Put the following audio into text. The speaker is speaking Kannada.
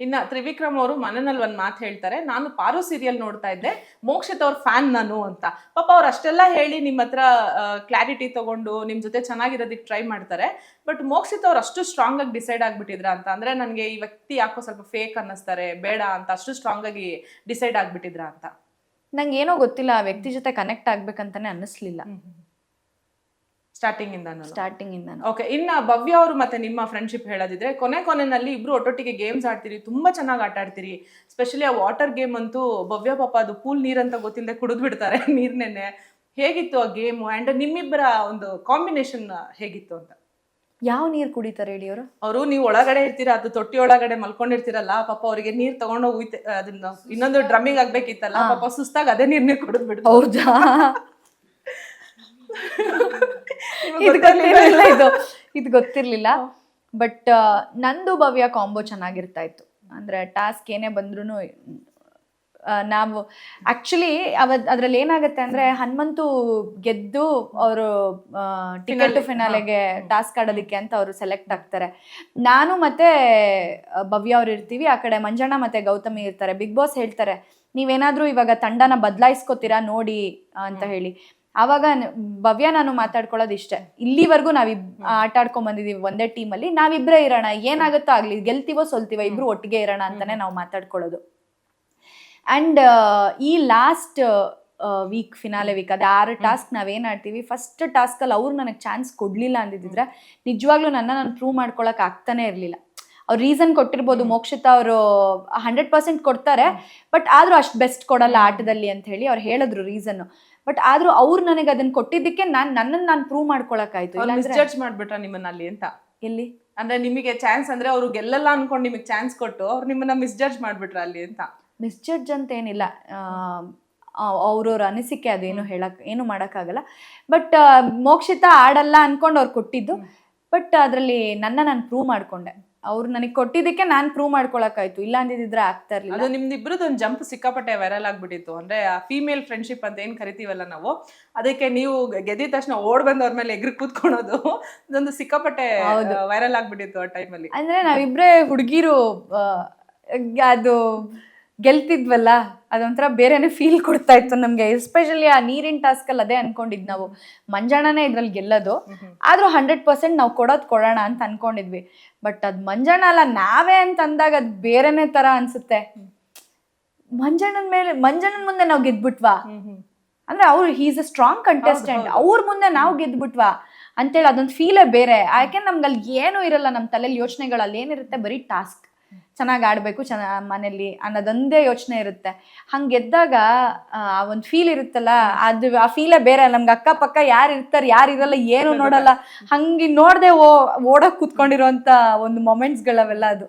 ಇನ್ನ ತ್ರಿವಿಕ್ರಮ್ ಅವರು ಮನೆಯಲ್ಲಿ ಒಂದ್ ಮಾತು ಹೇಳ್ತಾರೆ, ನಾನು ಪಾರು ಸೀರಿಯಲ್ ನೋಡ್ತಾ ಇದ್ದೆ, ಮೋಕ್ಷಿತ್ ಅವ್ರ ಫ್ಯಾನ್ ನಾನು ಅಂತ. ಪಾಪ ಅವ್ರು ಅಷ್ಟೆಲ್ಲ ಹೇಳಿ ನಿಮ್ಮ ಹತ್ರ ಕ್ಲಾರಿಟಿ ತಗೊಂಡು ನಿಮ್ ಜೊತೆ ಚೆನ್ನಾಗಿರೋದಕ್ಕೆ ಟ್ರೈ ಮಾಡ್ತಾರೆ. ಬಟ್ ಮೋಕ್ಷಿತ್ ಅವ್ರು ಅಷ್ಟು ಸ್ಟ್ರಾಂಗ್ ಆಗಿ ಡಿಸೈಡ್ ಆಗ್ಬಿಟ್ಟಿದ್ರ ಅಂತ, ಅಂದ್ರೆ ನನಗೆ ಈ ವ್ಯಕ್ತಿ ಯಾಕೋ ಸ್ವಲ್ಪ ಫೇಕ್ ಅನ್ನಿಸ್ತಾರೆ, ಬೇಡ ಅಂತ ಅಷ್ಟು ಸ್ಟ್ರಾಂಗ್ ಆಗಿ ಡಿಸೈಡ್ ಆಗ್ಬಿಟ್ಟಿದ್ರ ಅಂತ. ನಂಗೆ ಏನೋ ಗೊತ್ತಿಲ್ಲ, ಆ ವ್ಯಕ್ತಿ ಜೊತೆ ಕನೆಕ್ಟ್ ಆಗ್ಬೇಕಂತಾನೆ ಅನ್ನಿಸ್ಲಿಲ್ಲ ಸ್ಟಾರ್ಟಿಂಗ್ ಇಂದ. ಓಕೆ, ಇನ್ನ ಭವ್ಯ ಅವರು ಮತ್ತೆ ನಿಮ್ಮ ಫ್ರೆಂಡ್ಶಿಪ್ ಹೇಳೋದಿದ್ರೆ, ಕೊನೆಯಲ್ಲಿ ಇಬ್ರು ಒಟ್ಟೊಟ್ಟಿಗೆ ಗೇಮ್ಸ್ ಆಡ್ತೀರಿ, ತುಂಬಾ ಚೆನ್ನಾಗಿ ಆಟ ಆಡ್ತೀರಿ. ಸ್ಪೆಷಲಿ ಆ ವಾಟರ್ ಗೇಮ್ ಅಂತೂ ಭವ್ಯ ಪಾಪ ಅದು ಪೂಲ್ ನೀರಂತ ಗೊತ್ತಿಲ್ಲದೆ ಕುಡಿದು ಬಿಡ್ತಾರೆ ನೀರ್ನೆನೆ. ಹೇಗಿತ್ತು ಆ ಗೇಮ್ ಅಂಡ್ ನಿಮ್ಮಿಬ್ಬರ ಒಂದು ಕಾಂಬಿನೇಷನ್ ಹೇಗಿತ್ತು ಅಂತ? ಯಾವ ನೀರ್ ಕುಡಿತಾರೆ ಹೇಳಿ ಅವರು? ಅವರು ನೀವು ಒಳಗಡೆ ಇರ್ತೀರಾ, ಅದು ತೊಟ್ಟಿ ಒಳಗಡೆ ಮಲ್ಕೊಂಡಿರ್ತೀರಲ್ಲ, ಪಾಪ ಅವರಿಗೆ ನೀರ್ ತಗೊಂಡು ಹೋಯ್ತೆ, ಅದನ್ನ ಇನ್ನೊಂದು ಡ್ರಮ್ಮಿಂಗ್ ಆಗ್ಬೇಕಿತ್ತಲ್ಲ, ಪಾಪ ಸುಸ್ತಾಗ ಅದೇ ನೀರ್ನೇ ಕುಡಿದು ಬಿಡ್ತು. ಹೌದಾ? ಇದು ಗೊತ್ತಿರ್ಲಿಲ್ಲ. ಬಟ್ ನಂದು ಭವ್ಯ ಕಾಂಬೋ ಚೆನ್ನಾಗಿರ್ತಾ ಇತ್ತು. ಅಂದ್ರೆ ಟಾಸ್ಕ್ ಏನೇ ಬಂದ್ರು ನಾವು ಆಕ್ಚುಲಿ ಅದ್ರಲ್ಲಿ ಏನಾಗುತ್ತೆ ಅಂದ್ರೆ, ಹನುಮಂತು ಗೆದ್ದು ಅವರು ಟಿಕೆಟ್ ಫಿನಾಲೆಗೆ ಟಾಸ್ಕ್ ಆಡೋದಕ್ಕೆ ಅಂತ ಅವರು ಸೆಲೆಕ್ಟ್ ಆಗ್ತಾರೆ. ನಾನು ಮತ್ತೆ ಭವ್ಯ ಅವ್ರು ಇರ್ತೀವಿ, ಆ ಕಡೆ ಮಂಜಣ್ಣ ಮತ್ತೆ ಗೌತಮಿ ಇರ್ತಾರೆ. ಬಿಗ್ ಬಾಸ್ ಹೇಳ್ತಾರೆ, ನೀವೇನಾದ್ರೂ ಇವಾಗ ತಂಡನ ಬದಲಾಯಿಸ್ಕೋತೀರಾ ನೋಡಿ ಅಂತ ಹೇಳಿ. ಆವಾಗ ಭವ್ಯ ನಾನು ಮಾತಾಡ್ಕೊಳ್ಳೋದು ಇಷ್ಟೇ, ಇಲ್ಲಿವರೆಗೂ ಆಟ ಆಡ್ಕೊಂಡ್ ಬಂದಿದೀವಿ ಒಂದೇ ಟೀಮಲ್ಲಿ, ನಾವಿಬ್ರೇ ಇರೋಣ, ಏನಾಗುತ್ತೋ ಆಗ್ಲಿ, ಗೆಲ್ತೀವೋ ಸೋಲ್ತೀವೋ ಇಬ್ರು ಒಟ್ಟಿಗೆ ಇರೋಣ ಅಂತಾನೆ ನಾವು ಮಾತಾಡ್ಕೊಳ್ಳೋದು. ಅಂಡ್ ಈ ಲಾಸ್ಟ್ ವೀಕ್, ಫಿನಾಲೆ ವೀಕ್, ಅದು 6 ಟಾಸ್ಕ್ ನಾವೇನ್ ಆಡ್ತೀವಿ, ಫಸ್ಟ್ ಟಾಸ್ಕ್ ಅಲ್ಲಿ ಅವ್ರು ನನಗೆ ಚಾನ್ಸ್ ಕೊಡ್ಲಿಲ್ಲ ಅಂದಿದ್ರೆ ನಿಜವಾಗ್ಲೂ ನಾನು ಪ್ರೂವ್ ಮಾಡ್ಕೊಳಕ್ ಆಗ್ತಾನೆ ಇರ್ಲಿಲ್ಲ. ಅವ್ರು ರೀಸನ್ ಕೊಟ್ಟಿರ್ಬೋದು, ಮೋಕ್ಷಿತಾ ಅವರು 100% ಕೊಡ್ತಾರೆ, ಬಟ್ ಆದ್ರೂ ಅಷ್ಟು ಬೆಸ್ಟ್ ಕೊಡಲ್ಲ ಆಟದಲ್ಲಿ ಅಂತ ಹೇಳಿ ಅವ್ರು ಹೇಳಿದ್ರು ರೀಸನ್. ಬಟ್ ಆದ್ರೂ ಅವ್ರು ನನಗೆ ಅದನ್ನ ಕೊಟ್ಟಿದ್ದಕ್ಕೆ ನಾನು ಪ್ರೂವ್ ಮಾಡ್ಕೊಳಕಾಯ್ತು. ಮಿಸ್ಜಡ್ಜ್ ಮಾಡ್ಬಿಟ್ರ ನಿಮ್ಮನ್ನ ಅಲ್ಲಿ ಅಂತ? ಎಲ್ಲಿ ಅಂದ್ರೆ ನಿಮಗೆ ಚಾನ್ಸ್ ಅಂದ್ರೆ ಅವ್ರು ಗೆಲ್ಲಲ್ಲ ಅನ್ಕೊಂಡು ನಿಮಗೆ ಚಾನ್ಸ್ ಕೊಟ್ಟು ಅವ್ರು ನಿಮ್ಮನ್ನ ಮಿಸ್ಜಡ್ಜ್ ಮಾಡ್ಬಿಟ್ರ ಅಲ್ಲಿ ಅಂತ? ಮಿಸ್ಜಡ್ಜ್ ಅಂತ ಏನಿಲ್ಲ, ಅವ್ರವ್ರ ಅನಿಸಿಕೆ, ಅದೇನು ಏನು ಮಾಡೋಕ್ಕಾಗಲ್ಲ. ಬಟ್ ಮೋಕ್ಷಿತಾ ಆಡಲ್ಲ ಅನ್ಕೊಂಡು ಅವ್ರು ಕೊಟ್ಟಿದ್ದು, ಬಟ್ ಅದರಲ್ಲಿ ನಾನು ಪ್ರೂವ್ ಮಾಡ್ಕೊಂಡೆ. ಅವ್ರು ನನಗೆ ಕೊಟ್ಟಿದ್ದಕ್ಕೆ ನಾನು ಪ್ರೂವ್ ಮಾಡ್ಕೊಳಕಾಯ್ತು, ಇಲ್ಲ ಅಂದಿದ್ರೆ ಆಗ್ತಾ ಇರ್ಲಿಲ್ಲ. ಅದು ನಿಮ್ದಿಬ್ರದ್ದು ಒಂದು ಜಂಪ್ ಸಿಕ್ಕಾಪಟ್ಟೆ ವೈರಲ್ ಆಗ್ಬಿಟ್ಟಿತ್ತು. ಅಂದ್ರೆ ಫೀಮೇಲ್ ಫ್ರೆಂಡ್ಶಿಪ್ ಅಂತ ಏನ್ ಕರಿತೀವಲ್ಲ ನಾವು, ಅದಕ್ಕೆ ನೀವು ಗೆದ್ದಿದ ತಕ್ಷಣ ಓಡ್ ಬಂದು ಅವ್ರ ಮೇಲೆ ಎಗ್ರಿ ಕೂತ್ಕೊಳೋದು ಅದೊಂದು ಸಿಕ್ಕಾಪಟ್ಟೆ ವೈರಲ್ ಆಗ್ಬಿಟ್ಟಿತ್ತು ಆ ಟೈಮಲ್ಲಿ. ಅಂದ್ರೆ ನಾವಿಬ್ರೇ ಹುಡುಗಿರು ಅದು ಗೆಲ್ತಿದ್ವಲ್ಲ, ಅದೊಂಥರ ಬೇರೆನೆ ಫೀಲ್ ಕೊಡ್ತಾ ಇತ್ತು ನಮ್ಗೆ. ಎಸ್ಪೆಷಲಿ ಆ ನೀರಿನ ಟಾಸ್ಕ್ ಅಲ್ಲಿ ಅದೇ ಅನ್ಕೊಂಡಿದ್ ನಾವು, ಮಂಜಣ್ಣನೇ ಇದ್ರಲ್ಲಿ ಗೆಲ್ಲೋದು, ಆದ್ರೂ 100% ನಾವು ಕೊಡೋಣ ಅಂತ ಅನ್ಕೊಂಡಿದ್ವಿ. ಬಟ್ ಅದ್ ಮಂಜಣ್ಣ ಅಲ್ಲ ನಾವೇ ಅಂತ ಅಂದಾಗ ಅದ್ ಬೇರೆನೆ ತರ ಅನ್ಸುತ್ತೆ. ಮಂಜಣ್ಣನ ಮುಂದೆ ನಾವು ಗೆದ್ಬಿಟ್ವಾ ಅಂದ್ರೆ, ಅವ್ರು ಹೀಸ್ ಅ ಸ್ಟ್ರಾಂಗ್ ಕಂಟೆಸ್ಟೆಂಟ್, ಅವ್ರ ಮುಂದೆ ನಾವು ಗೆದ್ಬಿಟ್ವಾ ಅಂತೇಳಿ ಅದೊಂದು ಫೀಲೇ ಬೇರೆ. ಯಾಕೆಂದ್ರೆ ನಮ್ಗೆ ಅಲ್ಲಿ ಏನೂ ಇರಲ್ಲ, ನಮ್ಮ ತಲೆಯಲ್ಲಿ ಯೋಚನೆಗಳಲ್ಲಿ ಏನಿರುತ್ತೆ, ಬರೀ ಟಾಸ್ಕ್ ಚೆನ್ನಾಗಿ ಆಡ್ಬೇಕು ಮನೇಲಿ ಅನ್ನೋದೊಂದೇ ಯೋಚನೆ ಇರುತ್ತೆ. ಹಂಗೆ ಗೆದ್ದಾಗ ಆ ಒಂದು ಫೀಲ್ ಇರುತ್ತಲ್ಲ, ಅದು ಆ ಫೀಲೇ ಬೇರೆ. ನಮ್ಗೆ ಅಕ್ಕಪಕ್ಕ ಯಾರು ಇರ್ತಾರೆ ಯಾರು ಇರಲ್ಲ ಏನು ನೋಡಲ್ಲ, ಹಂಗೆ ನೋಡ್ದೆ ಓಡಕ್ ಕೂತ್ಕೊಂಡಿರೋಂಥ ಒಂದು ಮೊಮೆಂಟ್ಸ್ಗಳವೆಲ್ಲ ಅದು.